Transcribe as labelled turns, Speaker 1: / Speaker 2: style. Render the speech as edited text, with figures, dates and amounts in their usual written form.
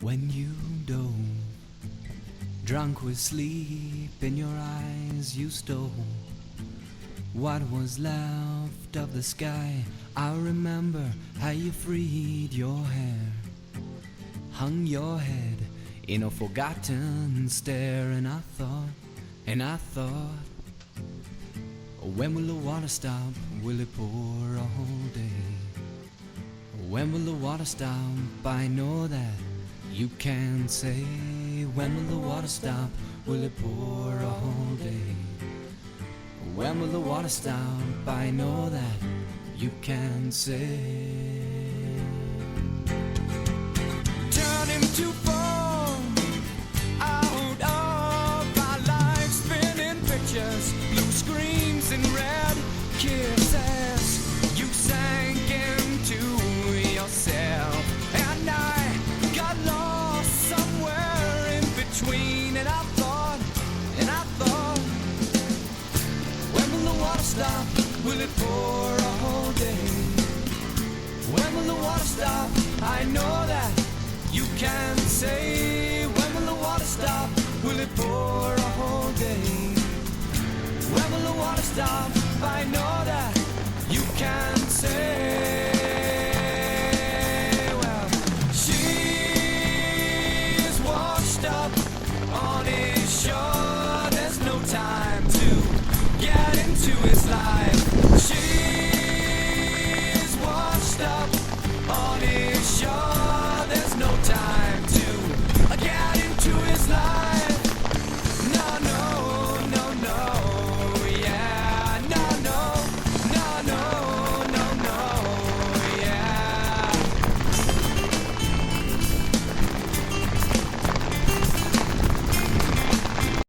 Speaker 1: When you dove, drunk with sleep in your eyes, you stole what was left of the sky. I remember how you freed your hair, hung your head in a forgotten stare. And I thought, when will the water stop? Will it pour all day? When will the water stop? I know that you can't say. When will the water stop? Will it pour all day? When will the water stop? I know that you can't say. Turning to fall out of our lives, spinning pictures, blue screens and red kisses. You sank into yourself, and I got lost somewhere in between. And I thought, when will the water stop? Will it pour all day? When will the water stop? I know that you can't say. When will the water stop? Will it pour all day? When will the water stop? I know